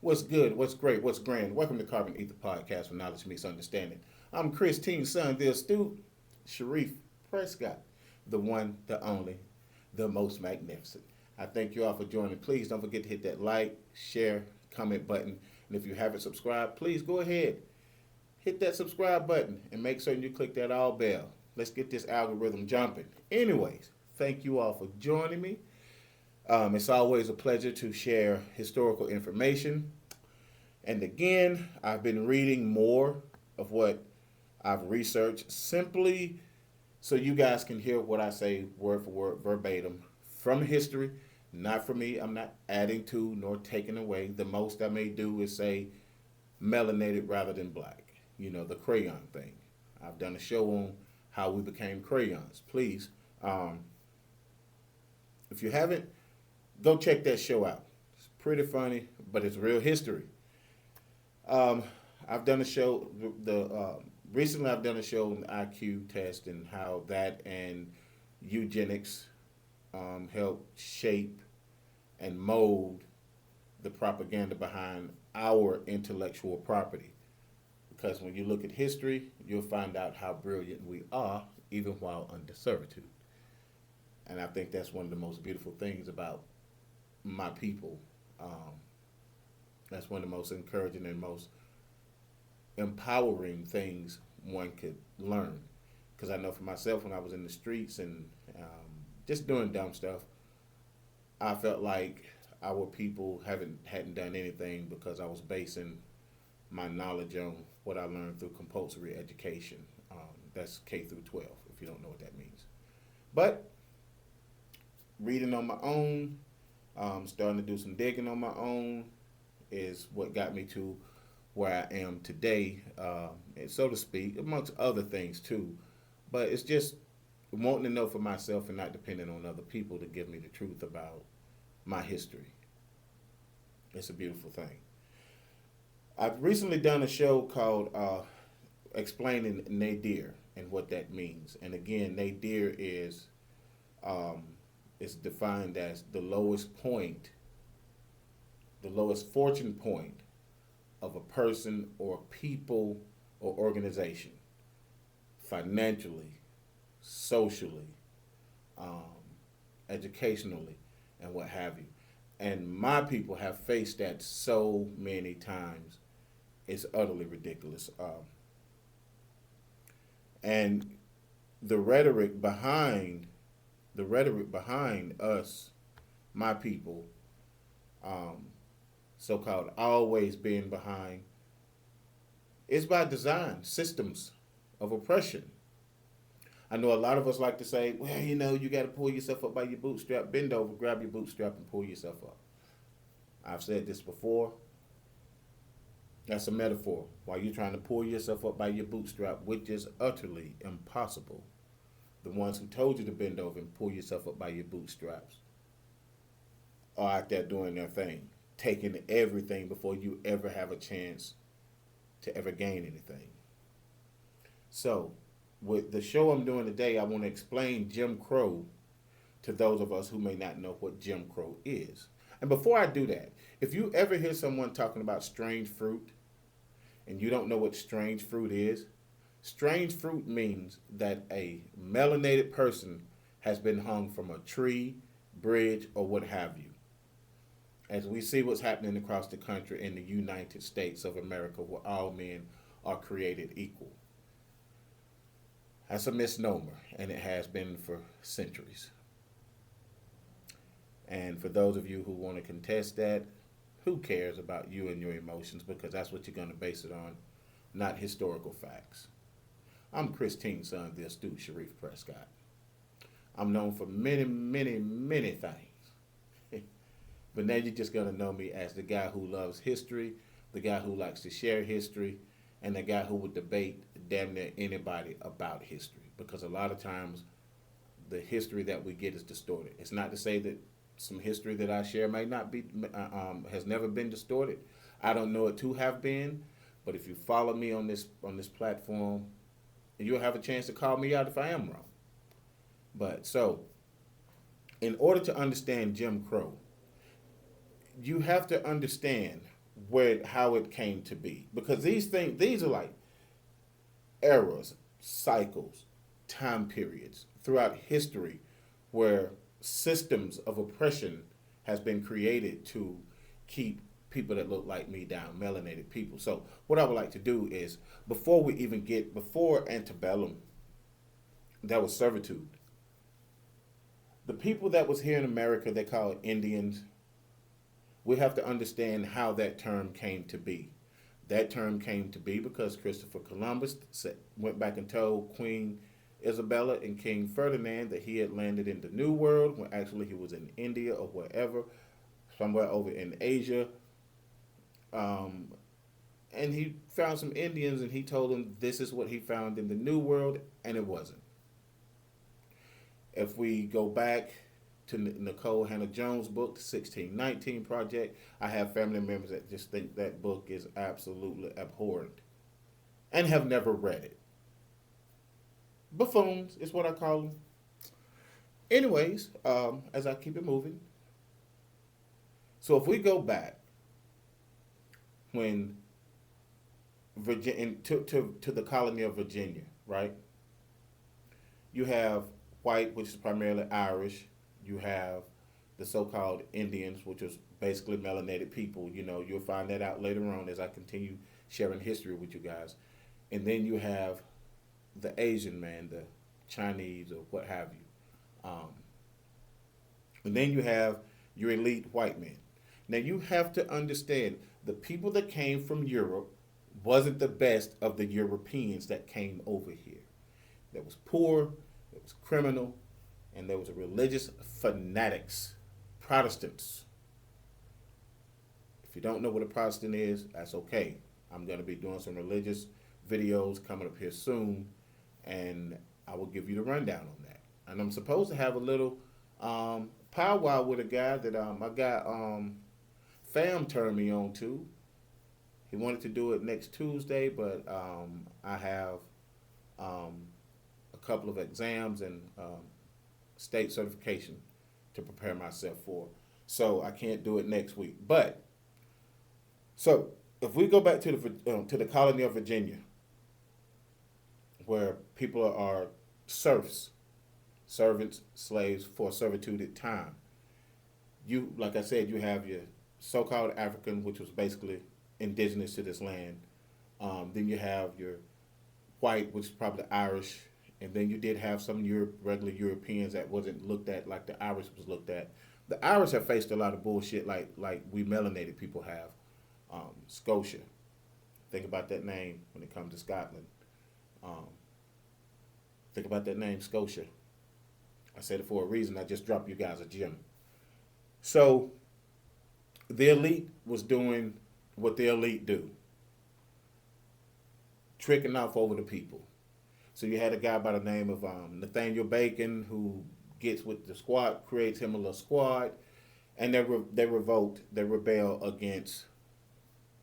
What's good? What's great? What's grand? Welcome to Carbon Ether Podcast, where knowledge meets understanding. I'm Christine's son, the astute Sharif Prescott, the one, the only, the most magnificent. I thank you all for joining. Please don't forget to hit that like, share, comment button. And if you haven't subscribed, please go ahead, hit that subscribe button, and make certain you click that all bell. Let's get this algorithm jumping. Anyways, thank you all for joining me. It's always a pleasure to share historical information. And again, I've been reading more of what I've researched simply so you guys can hear what I say word for word, verbatim from history. Not for me. I'm not adding to nor taking away. The most I may do is say melanated rather than black. You know, the crayon thing. I've done a show on how we became crayons. Please, if you haven't, go check that show out. It's pretty funny, but it's real history. Um, I've done a show. Recently I've done a show on the IQ test and how that and eugenics help shape and mold the propaganda behind our intellectual property. Because when you look at history, you'll find out how brilliant we are, even while under servitude. And I think that's one of the most beautiful things about my people. That's one of the most encouraging and most empowering things one could learn. Because I know for myself, when I was in the streets and just doing dumb stuff, I felt like our people hadn't done anything because I was basing my knowledge on what I learned through compulsory education. That's K through 12, if you don't know what that means. But reading on my own, starting to do some digging on my own, is what got me to where I am today, and so to speak, amongst other things too. But it's just wanting to know for myself and not depending on other people to give me the truth about my history. It's a beautiful thing. I've recently done a show called Explaining Nadir and what that means. And again, nadir um, is defined as the lowest point, the lowest fortune point of a person or people or organization, financially, socially, um, educationally, and what have you. And my people have faced that so many times. It's utterly ridiculous. And the rhetoric behind us, my people, um, so-called always being behind, is by design, systems of oppression. I know a lot of us like to say, well, you got to pull yourself up by your bootstrap, bend over, grab your bootstrap, and pull yourself up. I've said this before. That's a metaphor. While you're trying to pull yourself up by your bootstrap, which is utterly impossible, the ones who told you to bend over and pull yourself up by your bootstraps are out there doing their thing, taking everything before you ever have a chance to ever gain anything. So, with the show I'm doing today, I want to explain Jim Crow to those of us who may not know what Jim Crow is. And before I do that, if you ever hear someone talking about strange fruit and you don't know what strange fruit is, strange fruit means that a melanated person has been hung from a tree, bridge, or what have you. As we see what's happening across the country in the United States of America, where all men are created equal. That's a misnomer, and it has been for centuries. And for those of you who want to contest that, who cares about you and your emotions, because that's what you're going to base it on, not historical facts. I'm Christine's son, the astute Sharif Prescott. I'm known for many, many, many things. But now you're just going to know me as the guy who loves history, the guy who likes to share history, and the guy who would debate damn near anybody about history. Because a lot of times, the history that we get is distorted. It's not to say that some history that I share may not be, has never been distorted. I don't know it to have been, but if you follow me on this platform, you'll have a chance to call me out if I am wrong. But so, in order to understand Jim Crow, you have to understand how it came to be, because these are like eras, cycles, time periods throughout history where systems of oppression has been created to keep people that look like me down, melanated people. So what I would like to do is, before antebellum, that was servitude. The people that was here in America, they call it Indians. We have to understand how that term came to be. That term came to be because Christopher Columbus went back and told Queen Isabella and King Ferdinand that he had landed in the New World when actually he was in India or wherever, somewhere over in Asia. Um, and he found some Indians and he told them this is what he found in the New World, and it wasn't. If we go back to Nicole Hannah Jones' book, the 1619 Project, I have family members that just think that book is absolutely abhorrent and have never read it. Buffoons is what I call them. Anyways, as I keep it moving, so if we go back when Virginia to the colony of Virginia, right? You have white, which is primarily Irish. You have the so-called Indians, which is basically melanated people. You know, you'll find that out later on as I continue sharing history with you guys. And then you have the Asian man, the Chinese or what have you. And then you have your elite white men. Now you have to understand the people that came from Europe wasn't the best of the Europeans that came over here. There was poor, there was criminal, and there was religious fanatics, Protestants. If you don't know what a Protestant is, that's okay. I'm going to be doing some religious videos coming up here soon, and I will give you the rundown on that. And I'm supposed to have a little powwow with a guy that I got Fam turned me on to. He wanted to do it next Tuesday, but I have a couple of exams and state certification to prepare myself for. So I can't do it next week. But so if we go back to the colony of Virginia, where people are serfs, servants, slaves for servitude at time. You, like I said, you have your so-called African, which was basically indigenous to this land. Then you have your white, which is probably Irish, and then you did have some regular Europeans that wasn't looked at like the Irish was looked at. The Irish have faced a lot of bullshit like we melanated people have. Scotia. Think about that name when it comes to Scotland. Think about that name, Scotia. I said it for a reason. I just dropped you guys a gem. So the elite was doing what the elite do, tricking off over the people. So you had a guy by the name of Nathaniel Bacon who gets with the squad, creates him a little squad, and they rebel against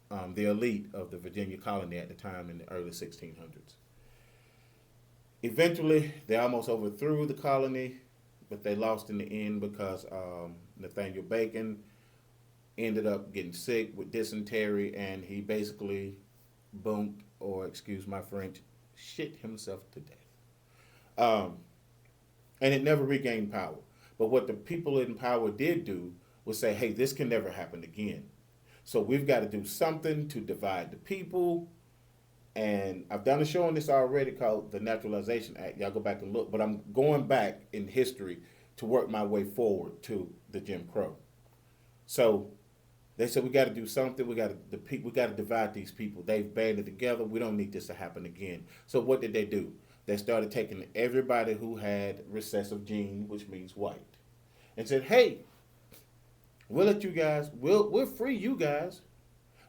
the elite of the Virginia colony at the time in the early 1600s. Eventually, they almost overthrew the colony, but they lost in the end because Nathaniel Bacon ended up getting sick with dysentery, and he basically boomed, or excuse my French, shit himself to death. And it never regained power. But what the people in power did do was say, hey, this can never happen again. So we've got to do something to divide the people. And I've done a show on this already called the Naturalization Act. Y'all go back and look. But I'm going back in history to work my way forward to the Jim Crow. So they said we got to do something. We got to divide these people. They've banded together. We don't need this to happen again. So what did they do? They started taking everybody who had recessive gene, which means white, and said, "Hey, we'll let you guys. We'll free you guys.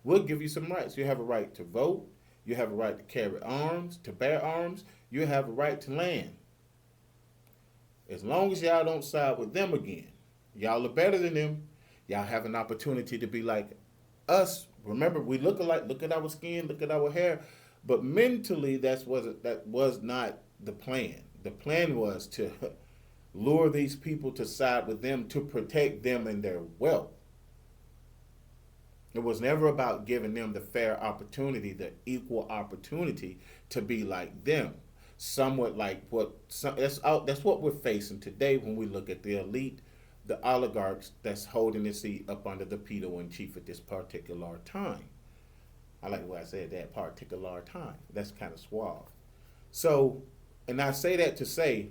We'll give you some rights. You have a right to vote. You have a right to carry arms, to bear arms. You have a right to land. As long as y'all don't side with them again, y'all are better than them. Y'all have an opportunity to be like us. Remember, we look alike. Look at our skin. Look at our hair. But mentally, that was not the plan. The plan was to lure these people to side with them to protect them and their wealth. It was never about giving them the fair opportunity, the equal opportunity to be like them. Somewhat like that's what we're facing today when we look at the elite, the oligarchs that's holding the seat up under the pedo in chief at this particular time. I like the way I said that particular time. That's kind of suave. So, and I say that to say,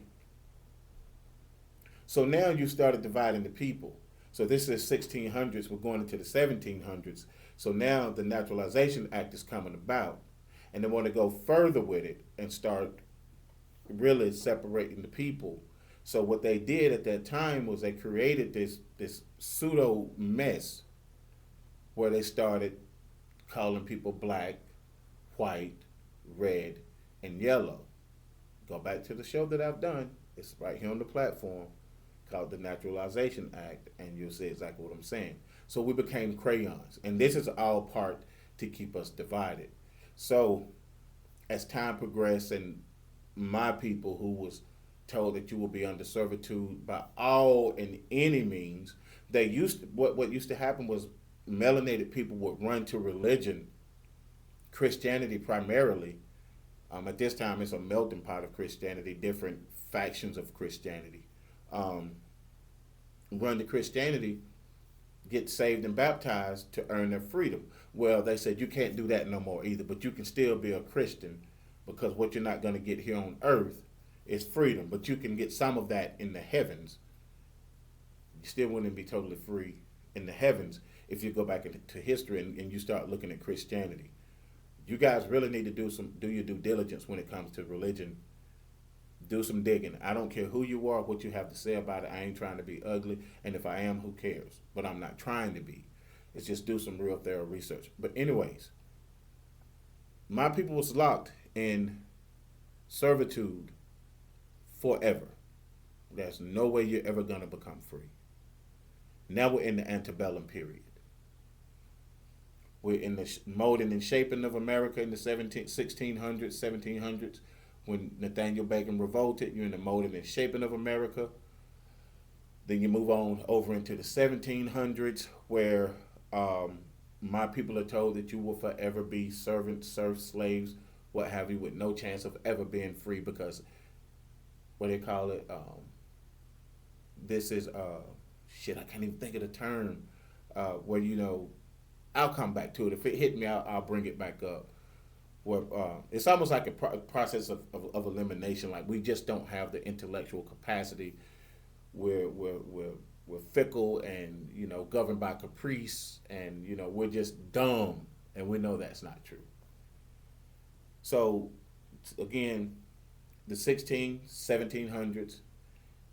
so now you started dividing the people. So this is 1600s. We're going into the 1700s. So now the Naturalization Act is coming about, and they want to go further with it and start really separating the people. So what they did at that time was they created this pseudo mess where they started calling people black, white, red, and yellow. Go back to the show that I've done. It's right here on the platform called the Naturalization Act, and you'll see exactly what I'm saying. So we became crayons, and this is all part to keep us divided. So as time progressed, and my people who was told that you will be under servitude by all and any means, they used to, what used to happen was melanated people would run to religion, Christianity primarily. At this time, it's a melting pot of Christianity, different factions of Christianity. Um, Run to Christianity, get saved and baptized to earn their freedom. Well, they said you can't do that no more either, but you can still be a Christian because what you're not going to get here on earth is freedom, but you can get some of that in the heavens. You still wouldn't be totally free in the heavens if you go back into history and you start looking at Christianity. You guys really need to do your due diligence when it comes to religion. Do some digging. I don't care who you are, what you have to say about it. I ain't trying to be ugly, and if I am, who cares? But I'm not trying to be. It's just do some real thorough research. But anyways, my people was locked in servitude forever. There's no way you're ever gonna become free. Now we're in the antebellum period. We're in the molding and shaping of America in the 1600s, 1700s. When Nathaniel Bacon revolted, you're in the molding and shaping of America. Then you move on over into the 1700s, where my people are told that you will forever be servants, serfs, slaves, what have you, with no chance of ever being free because, what do they call it? This is, shit, I can't even think of the term, where, I'll come back to it. If it hit me, I'll bring it back up. Where it's almost like a process of elimination. Like we just don't have the intellectual capacity. We're fickle and governed by caprice, and we're just dumb, and we know that's not true. So again, the 1700s.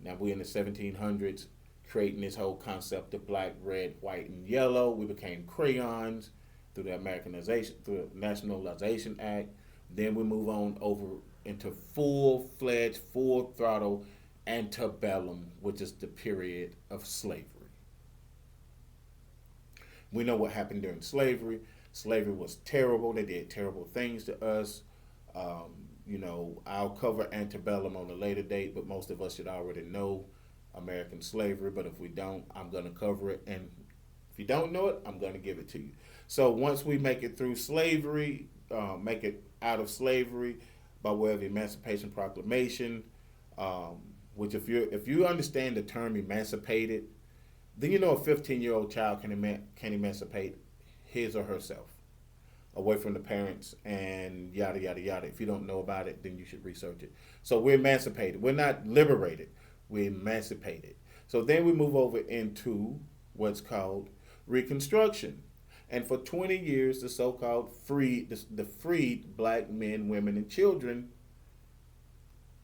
Now we're in the 1700s, creating this whole concept of black, red, white, and yellow. We became crayons through the Americanization, through the Nationalization Act. Then we move on over into full-fledged, full-throttle antebellum, which is the period of slavery. We know what happened during slavery. Slavery was terrible. They did terrible things to us. I'll cover antebellum on a later date, but most of us should already know American slavery. But if we don't, I'm going to cover it. And if you don't know it, I'm going to give it to you. So once we make it through slavery, make it out of slavery by way of the Emancipation Proclamation, which if you understand the term emancipated, then a 15-year-old child can emancipate his or herself away from the parents and yada yada yada. If you don't know about it, then you should research it. So we're emancipated. We're not liberated. We're emancipated. So then we move over into what's called Reconstruction. And for 20 years, the so-called the freed black men, women, and children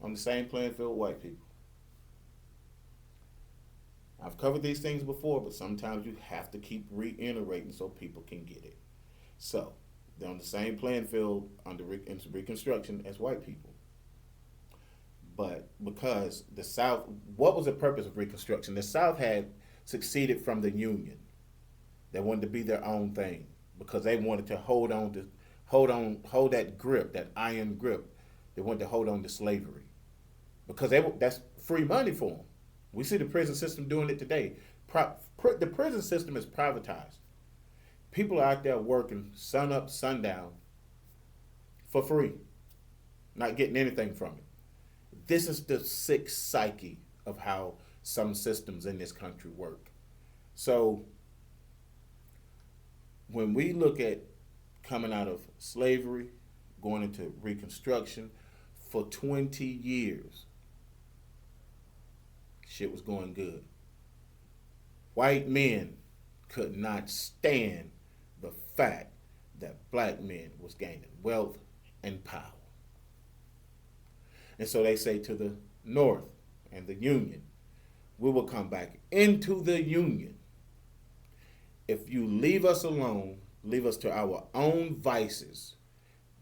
on the same playing field with white people. I've covered these things before, but sometimes you have to keep reiterating so people can get it. So they're on the same playing field under Reconstruction as white people. But because the South, what was the purpose of Reconstruction? The South had succeeded from the Union. They wanted to be their own thing because they wanted to hold that grip, that iron grip. They wanted to hold on to slavery because that's free money for them. We see the prison system doing it today. The prison system is privatized. People are out there working sun up, sundown for free, not getting anything from it. This is the sick psyche of how some systems in this country work. So when we look at coming out of slavery, going into Reconstruction, for 20 years, shit was going good. White men could not stand the fact that black men was gaining wealth and power. And so they say to the North and the Union, we will come back into the Union if you leave us alone, leave us to our own vices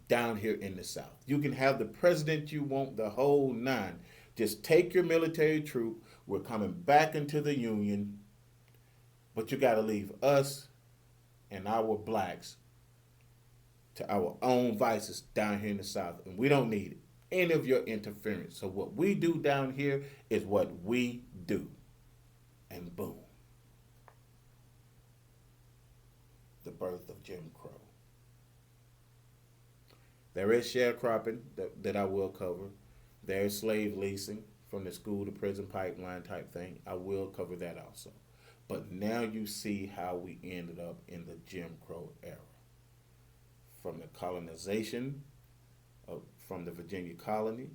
down here in the South. You can have the president you want, the whole nine. Just take your military troop. We're coming back into the Union, but you got to leave us and our blacks to our own vices down here in the South. And we don't need any of your interference. So what we do down here is what we do. And boom. The birth of Jim Crow. There is sharecropping that I will cover. There is slave leasing from the school to prison pipeline type thing. I will cover that also. But now you see how we ended up in the Jim Crow era. From the colonization from the Virginia colony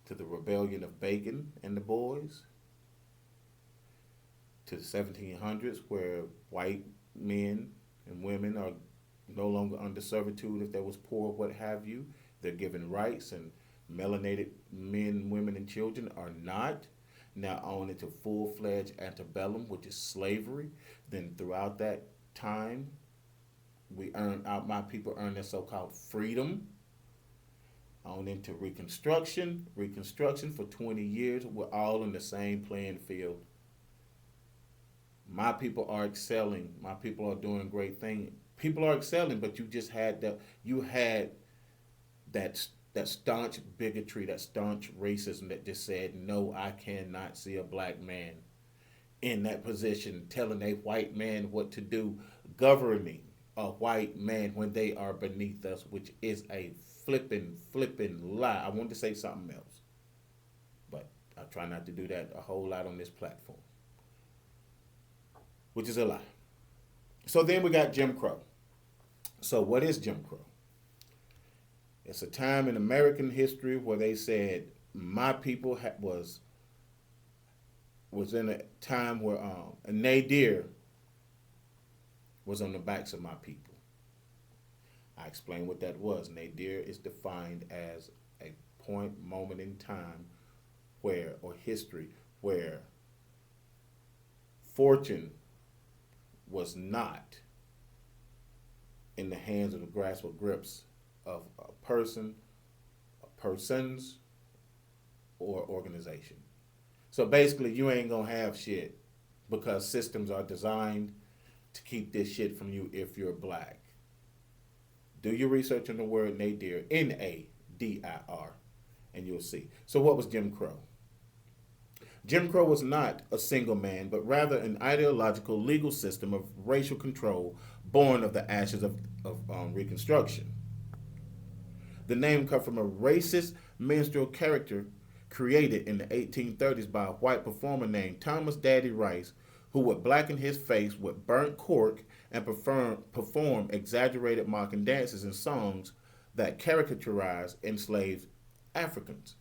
to the rebellion of Bacon and the boys to the 1700s where white men and women are no longer under servitude if they was poor, what have you. They're given rights, and melanated men, women, and children are not. Now on into full-fledged antebellum, which is slavery. Then throughout that time, my people earned their so-called freedom. On into Reconstruction. Reconstruction for 20 years, we're all in the same playing field. My people are excelling. My people are doing great things. People are excelling, but you just had that staunch bigotry, that staunch racism that just said, no, I cannot see a black man in that position telling a white man what to do, governing a white man when they are beneath us, which is a flipping lie. I wanted to say something else, but I try not to do that a whole lot on this platform, which is a lie. So then we got Jim Crow. So what is Jim Crow? It's a time in American history where they said my people was in a time where a nadir was on the backs of my people. I explained what that was. Nadir is defined as a point, moment in time where, or history, where fortune was not in the hands of the grasp or grips of a person, persons, or organization. So basically, you ain't gonna have shit because systems are designed to keep this shit from you if you're black. Do your research on the word nadir, Nadir, and you'll see. So what was Jim Crow? Jim Crow was not a single man, but rather an ideological legal system of racial control born of the ashes of Reconstruction. The name comes from a racist minstrel character created in the 1830s by a white performer named Thomas Daddy Rice, who would blacken his face with burnt cork and perform exaggerated mocking dances and songs that caricaturized enslaved Africans.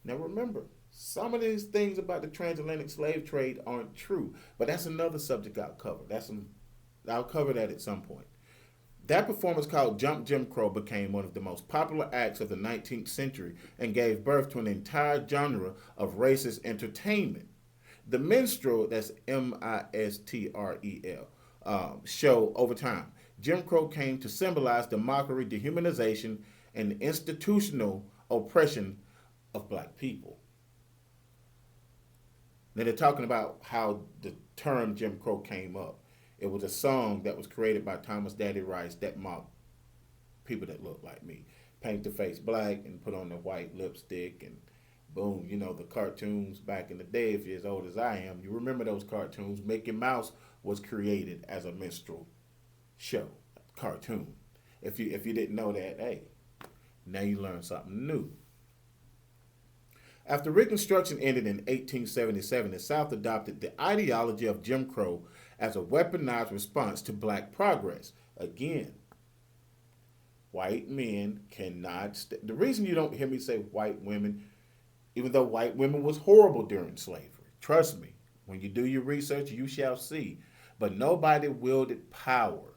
Now remember, some of these things about the transatlantic slave trade aren't true, but that's another subject I'll cover. I'll cover that at some point. That performance called Jump Jim Crow became one of the most popular acts of the 19th century and gave birth to an entire genre of racist entertainment. The minstrel, that's Mistrel, show over time. Jim Crow came to symbolize the mockery, dehumanization, and institutional oppression of black people. Now they're talking about how the term Jim Crow came up. It was a song that was created by Thomas Daddy Rice that mocked people that look like me. Paint the face black and put on the white lipstick and boom, the cartoons back in the day, if you're as old as I am, you remember those cartoons. Mickey Mouse was created as a minstrel show, cartoon. If you didn't know that, hey, now you learn something new. After Reconstruction ended in 1877, the South adopted the ideology of Jim Crow as a weaponized response to black progress. Again, white men cannot. The reason you don't hear me say white women, even though white women was horrible during slavery, trust me, when you do your research, you shall see. But nobody wielded power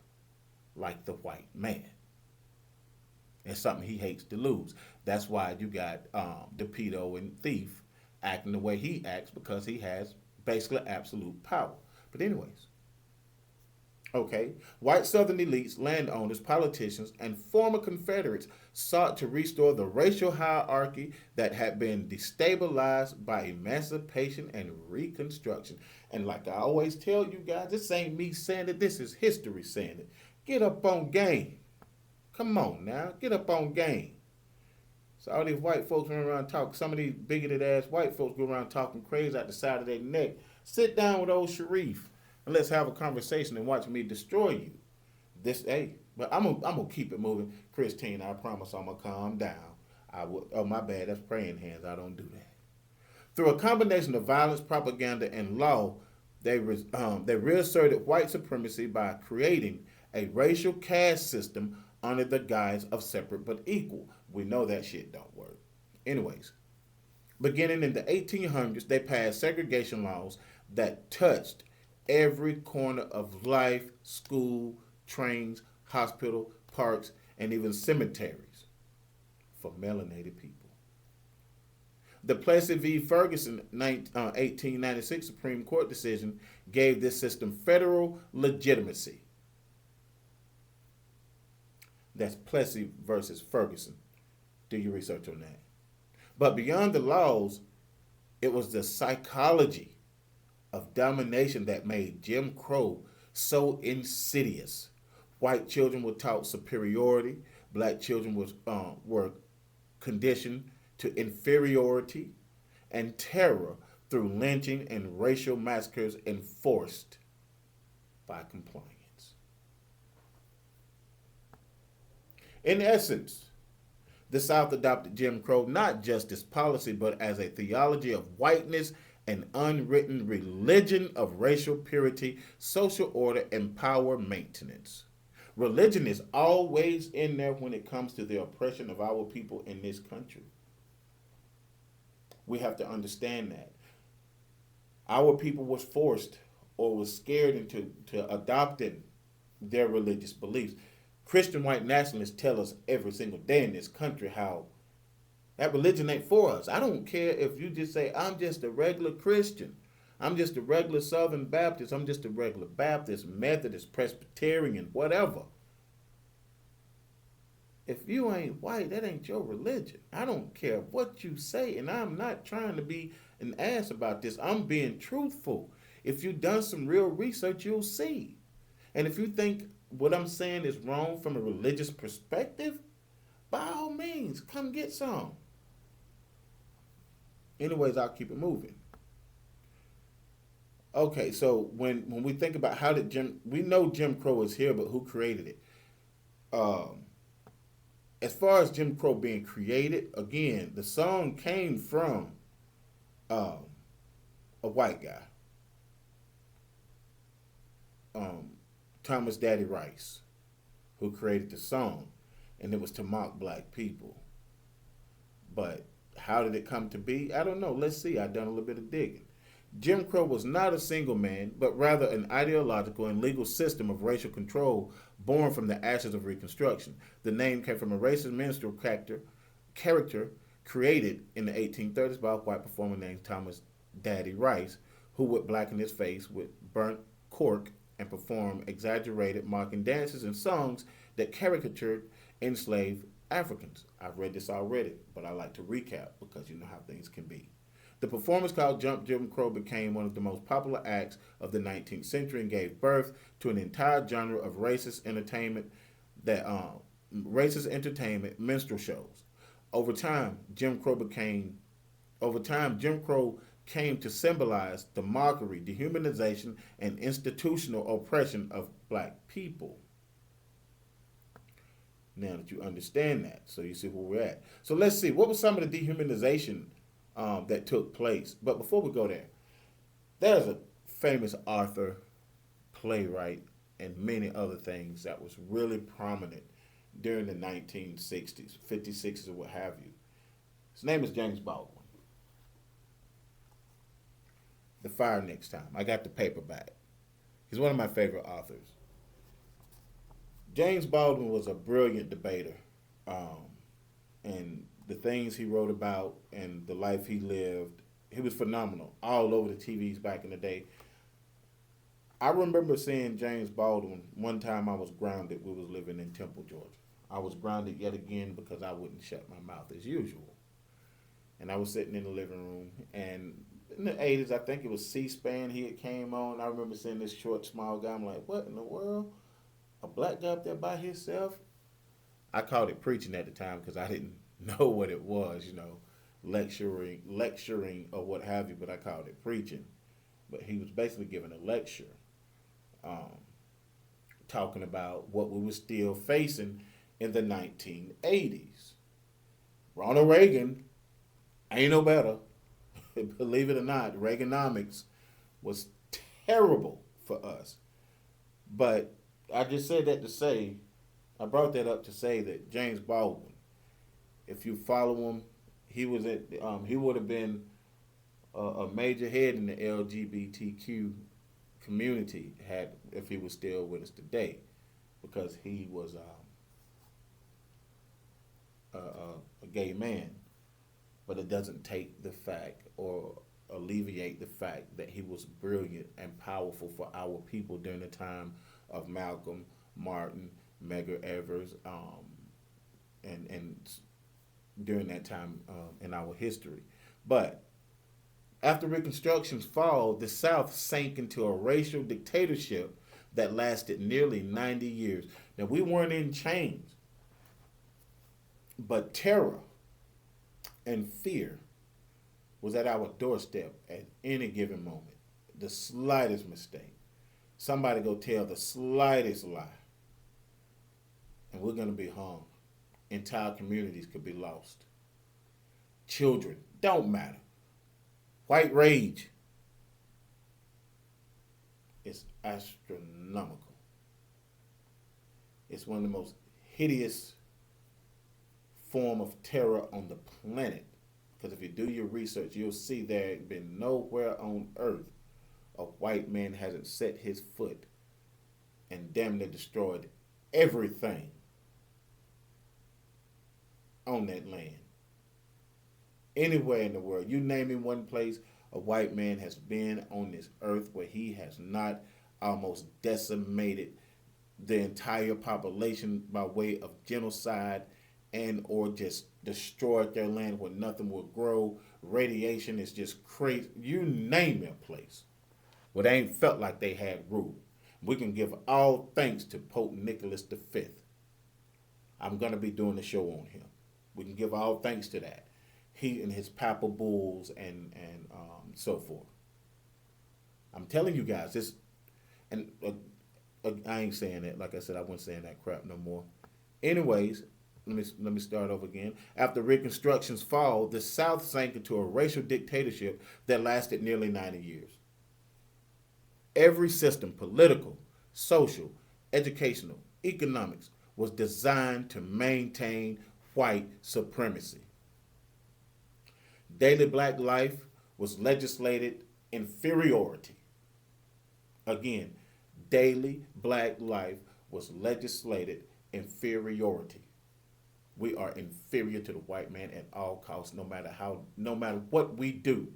like the white man. It's something he hates to lose. That's why you got the pedo and thief acting the way he acts because he has basically absolute power. But anyways, okay, white Southern elites, landowners, politicians, and former Confederates sought to restore the racial hierarchy that had been destabilized by emancipation and Reconstruction. And like I always tell you guys, this ain't me saying it, this is history saying it. Get up on game. Come on now, get up on game. So all these white folks run around talking, some of these bigoted ass white folks go around talking crazy out the side of their neck. Sit down with old Sharif and let's have a conversation and watch me destroy you. Hey, but I'm gonna keep it moving. Christine, I promise I'm gonna calm down. Oh my bad, that's praying hands. I don't do that. Through a combination of violence, propaganda, and law, they reasserted white supremacy by creating a racial caste system under the guise of separate but equal. We know that shit don't work. Anyways, beginning in the 1800s, they passed segregation laws that touched every corner of life, school, trains, hospital, parks, and even cemeteries for melanated people. The Plessy v. Ferguson 1896 Supreme Court decision gave this system federal legitimacy. That's Plessy versus Ferguson. Do your research on that. But beyond the laws, it was the psychology of domination that made Jim Crow so insidious. White children were taught superiority. Black children were conditioned to inferiority and terror through lynching and racial massacres enforced by compliance. In essence, the South adopted Jim Crow not just as policy, but as a theology of whiteness, an unwritten religion of racial purity, social order, and power maintenance. Religion is always in there when it comes to the oppression of our people in this country. We have to understand that. Our people was forced or was scared into adopting their religious beliefs. Christian white nationalists tell us every single day in this country how that religion ain't for us. I don't care if you just say, I'm just a regular Christian. I'm just a regular Southern Baptist. I'm just a regular Baptist, Methodist, Presbyterian, whatever. If you ain't white, that ain't your religion. I don't care what you say, and I'm not trying to be an ass about this. I'm being truthful. If you've done some real research, you'll see. And if you think what I'm saying is wrong from a religious perspective, by all means, come get some. Anyways, I'll keep it moving. Okay, so when we think about how did we know Jim Crow is here, but who created it? As far as Jim Crow being created, again, the song came from a white guy, Thomas Daddy Rice, who created the song, and it was to mock black people. But how did it come to be? I don't know. Let's see. I've done a little bit of digging. Jim Crow was not a single man, but rather an ideological and legal system of racial control born from the ashes of Reconstruction. The name came from a racist minstrel character created in the 1830s by a white performer named Thomas Daddy Rice, who would blacken his face with burnt cork and perform exaggerated mocking dances and songs that caricatured enslaved Africans. I've read this already, but I like to recap because you know how things can be. The performance called Jim Crow became one of the most popular acts of the 19th century and gave birth to an entire genre of racist entertainment, minstrel shows. Over time, Jim Crow came to symbolize the mockery, dehumanization, and institutional oppression of black people. Now that you understand that, so you see where we're at. So let's see, what was some of the dehumanization that took place? But before we go there, there's a famous author, playwright, and many other things that was really prominent during the 1960s, 50s, 60s, or what have you. His name is James Baldwin. The Fire Next Time. I got the paperback. He's one of my favorite authors. James Baldwin was a brilliant debater, and the things he wrote about and the life he lived, he was phenomenal. All over the TVs back in the day. I remember seeing James Baldwin one time. I was grounded. We was living in Temple, Georgia. I was grounded yet again because I wouldn't shut my mouth as usual. And I was sitting in the living room, and in the 80s, I think it was C-SPAN. He had came on. I remember seeing this short, small guy. I'm like, what in the world? A black guy up there by himself? I called it preaching at the time because I didn't know what it was, lecturing or what have you. But I called it preaching. But he was basically giving a lecture, um, talking about what we were still facing in the 1980s. Ronald Reagan ain't no better. Believe it or not, Reaganomics was terrible for us. But I just said that to say, I brought that up to say that James Baldwin, if you follow him, he would have been a major head in the LGBTQ community had if he was still with us today, because he was a gay man. But it doesn't take the fact or alleviate the fact that he was brilliant and powerful for our people during the time of Malcolm, Martin, Medgar Evers, and during that time in our history. But after Reconstruction's fall, the South sank into a racial dictatorship that lasted nearly 90 years. Now, we weren't in chains, but terror and fear was at our doorstep at any given moment. The slightest mistake, somebody go tell the slightest lie, and we're going to be hung. Entire communities could be lost. Children, don't matter. White rage is astronomical. It's one of the most hideous form of terror on the planet. Because if you do your research, you'll see there has been nowhere on earth a white man hasn't set his foot and damn near destroyed everything on that land. Anywhere in the world, you name me one place a white man has been on this earth where he has not almost decimated the entire population by way of genocide and or just destroyed their land where nothing will grow. Radiation is just crazy. You name a place where they ain't felt like they had rule. We can give all thanks to Pope Nicholas V. I'm going to be doing a show on him. We can give all thanks to that. He and his papal bulls and so forth. I'm telling you guys this, and I ain't saying that. Like I said, I wasn't saying that crap no more. Anyways, let me start over again. After Reconstruction's fall, the South sank into a racial dictatorship that lasted nearly 90 years. Every system, political, social, educational, economics, was designed to maintain white supremacy. Daily black life was legislated inferiority. Again, daily black life was legislated inferiority. We are inferior to the white man at all costs, no matter what we do.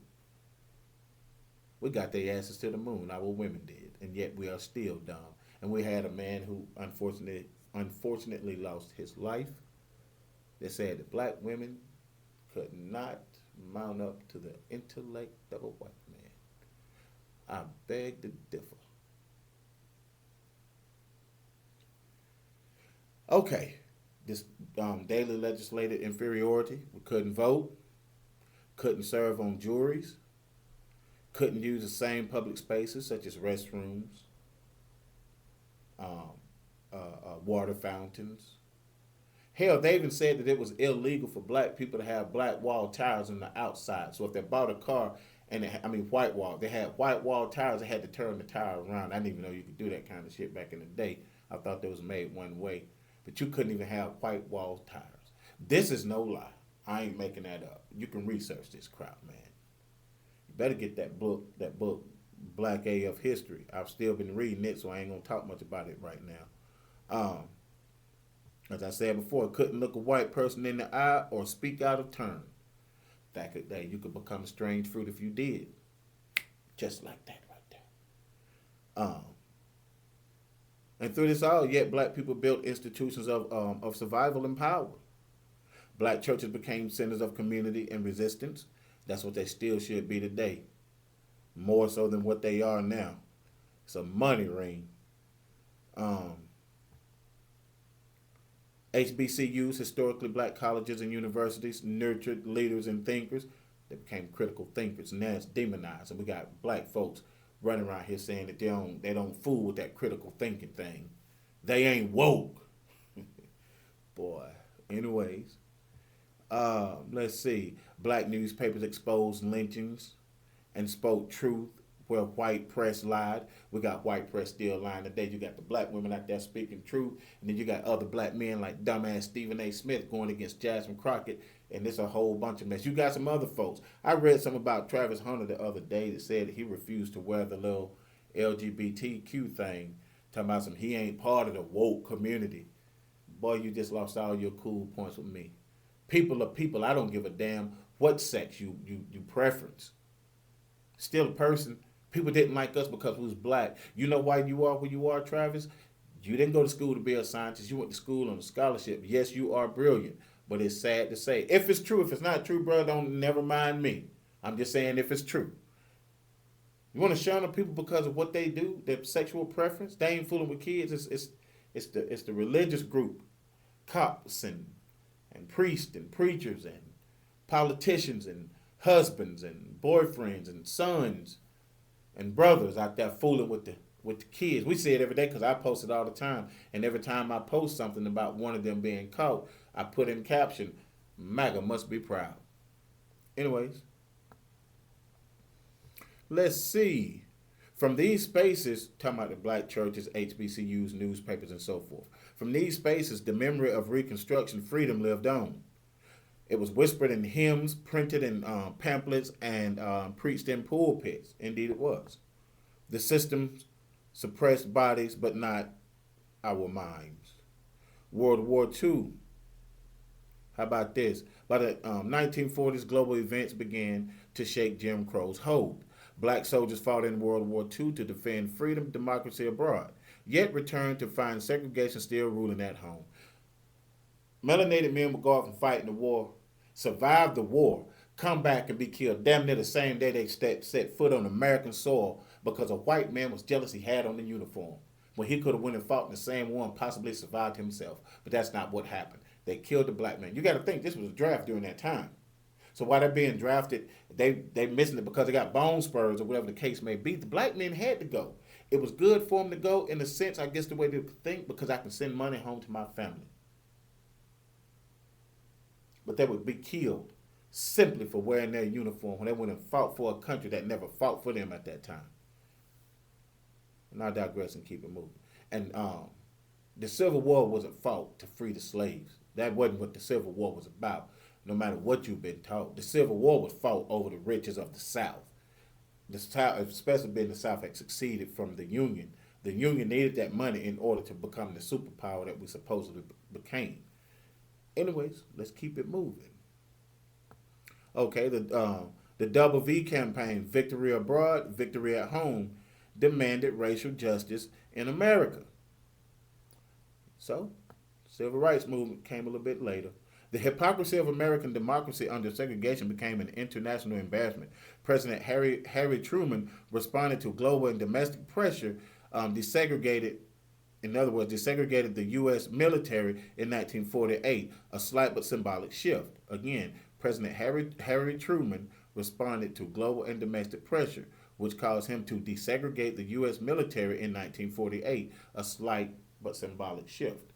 We got their asses to the moon, our women did, and yet we are still dumb. And we had a man who unfortunately lost his life. They said that black women could not mount up to the intellect of a white man. I beg to differ. Okay, this daily legislated inferiority. We couldn't vote, couldn't serve on juries, couldn't use the same public spaces such as restrooms, water fountains, Hell, they even said that it was illegal for black people to have black wall tires on the outside. So if they bought a car and white wall, they had white wall tires, they had to turn the tire around. I didn't even know you could do that kind of shit back in the day. I thought they was made one way, but you couldn't even have white wall tires. This is no lie. I ain't making that up. You can research this crap, man. You better get that book, Black AF History. I've still been reading it, so I ain't gonna talk much about it right now. As I said before, couldn't look a white person in the eye or speak out of turn. Back in the day, you could become a strange fruit if you did. Just like that right there. And through this all, yet black people built institutions of survival and power. Black churches became centers of community and resistance. That's what they still should be today. More so than what they are now. It's a money ring. HBCUs, historically black colleges and universities, nurtured leaders and thinkers. They became critical thinkers, and now it's demonized. And we got black folks running around here saying that they don't fool with that critical thinking thing. They ain't woke. Boy. Anyways, let's see. Black newspapers exposed lynchings and spoke truth where white press lied. We got white press still lying today. You got the black women out there speaking truth, and then you got other black men like dumbass Stephen A. Smith going against Jasmine Crockett, and there's a whole bunch of mess. You got some other folks. I read something about Travis Hunter the other day that said he refused to wear the little LGBTQ thing, talking about he ain't part of the woke community. Boy, you just lost all your cool points with me. People are people. I don't give a damn what sex you preference. Still a person. People didn't like us because we was black. You know why you are where you are, Travis? You didn't go to school to be a scientist. You went to school on a scholarship. Yes, you are brilliant, but it's sad to say. If it's true, if it's not true, bro, don't never mind me. I'm just saying if it's true. You want to shun on people because of what they do, their sexual preference? They ain't fooling with kids. It's the religious group, cops and priests and preachers and politicians and husbands and boyfriends and sons and brothers out there fooling with the kids. We see it every day because I post it all the time. And every time I post something about one of them being caught, I put in caption, MAGA must be proud. Anyways, let's see. From these spaces, talking about the black churches, HBCUs, newspapers, and so forth. From these spaces, the memory of Reconstruction freedom lived on. It was whispered in hymns, printed in pamphlets, and preached in pulpits. Indeed it was. The system suppressed bodies, but not our minds. World War II. How about this? By the 1940s, global events began to shake Jim Crow's hold. Black soldiers fought in World War II to defend freedom and democracy abroad, yet returned to find segregation still ruling at home. Melanated men would go off and fight in the war, survive the war, come back and be killed damn near the same day they set foot on American soil because a white man was jealous he had on the uniform when he could have went and fought in the same war and possibly survived himself. But that's not what happened. They killed the black man. You got to think this was a draft during that time. So while they're being drafted, they missing it because they got bone spurs or whatever the case may be. The black men had to go. It was good for them to go in a sense, I guess the way they think, because I can send money home to my family. But they would be killed simply for wearing their uniform when they went and fought for a country that never fought for them at that time. And I digress and keep it moving. And the Civil War wasn't fought to free the slaves. That wasn't what the Civil War was about, no matter what you've been taught. The Civil War was fought over the riches of the South. The South, especially being the South, had succeeded from the Union. The Union needed that money in order to become the superpower that we supposedly became. Anyways, let's keep it moving. Okay, the Double V campaign, Victory Abroad, Victory at Home, demanded racial justice in America. So, civil rights movement came a little bit later. The hypocrisy of American democracy under segregation became an international embarrassment. President Harry Truman responded to global and domestic pressure, desegregated the U.S. military in 1948, a slight but symbolic shift. Again, President Harry Truman responded to global and domestic pressure, which caused him to desegregate the U.S. military in 1948, a slight but symbolic shift.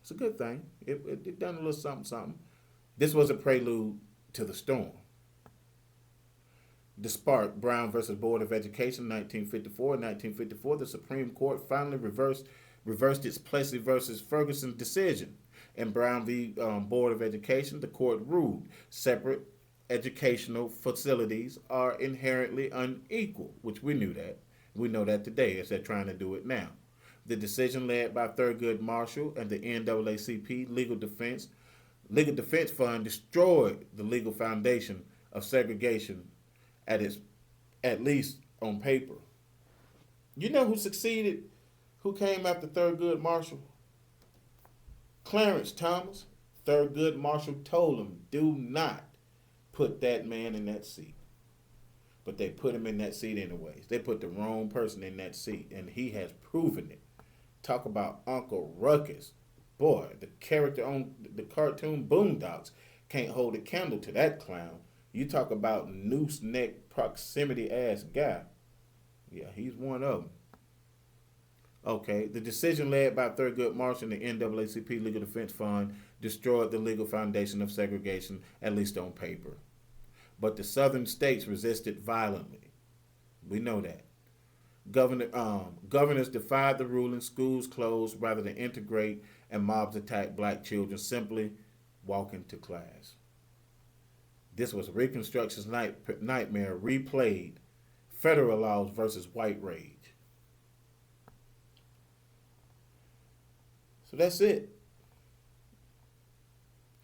It's a good thing. It done a little something, something. This was a prelude to the storm. The spark, Brown versus Board of Education, 1954. In 1954, the Supreme Court finally reversed its Plessy versus Ferguson decision. In Brown v. Board of Education, the court ruled separate educational facilities are inherently unequal, which we knew that. We know that today as they're trying to do it now. The decision led by Thurgood Marshall and the NAACP Legal Defense Fund destroyed the legal foundation of segregation at its at least on paper. You know who succeeded? Who came after Thurgood Marshall? Clarence Thomas. Thurgood Marshall told him, do not put that man in that seat. But they put him in that seat anyways. They put the wrong person in that seat, and he has proven it. Talk about Uncle Ruckus. Boy, the character on the cartoon Boondocks can't hold a candle to that clown. You talk about noose neck proximity ass guy. Yeah, he's one of them. Okay, the decision led by Thurgood Marshall and the NAACP Legal Defense Fund destroyed the legal foundation of segregation, at least on paper. But the southern states resisted violently. We know that. Governors defied the ruling, schools closed rather than integrate, and mobs attacked black children simply walking to class. This was Reconstruction's nightmare replayed. Federal laws versus white rage. So that's it.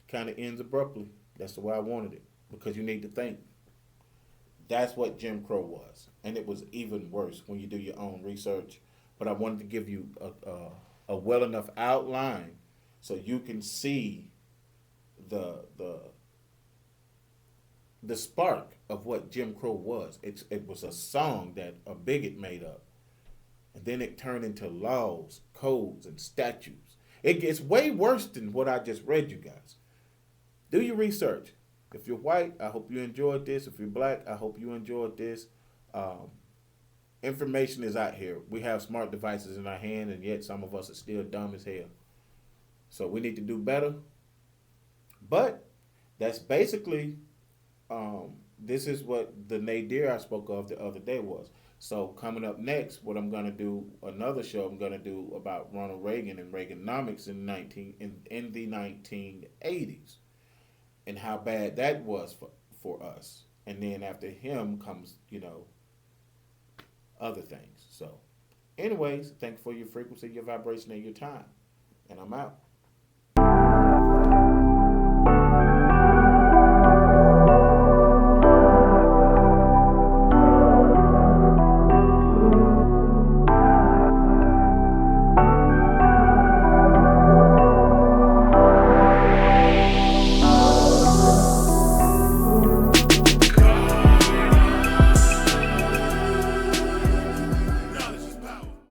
Kind of ends abruptly. That's the way I wanted it. Because you need to think. That's what Jim Crow was. And it was even worse when you do your own research. But I wanted to give you a well enough outline so you can see the spark of what Jim Crow was. It was a song that a bigot made up. And then it turned into laws, codes, and statutes. It gets way worse than what I just read, you guys. Do your research. If you're white, I hope you enjoyed this. If you're black, I hope you enjoyed this. Information is out here. We have smart devices in our hand, and yet some of us are still dumb as hell. So we need to do better. But that's basically, this is what the nadir I spoke of the other day was. So coming up next, what I'm going to do, another show I'm going to do about Ronald Reagan and Reaganomics in the 1980s. And how bad that was for us. And then after him comes, other things. So, anyways, thank you for your frequency, your vibration, and your time. And I'm out.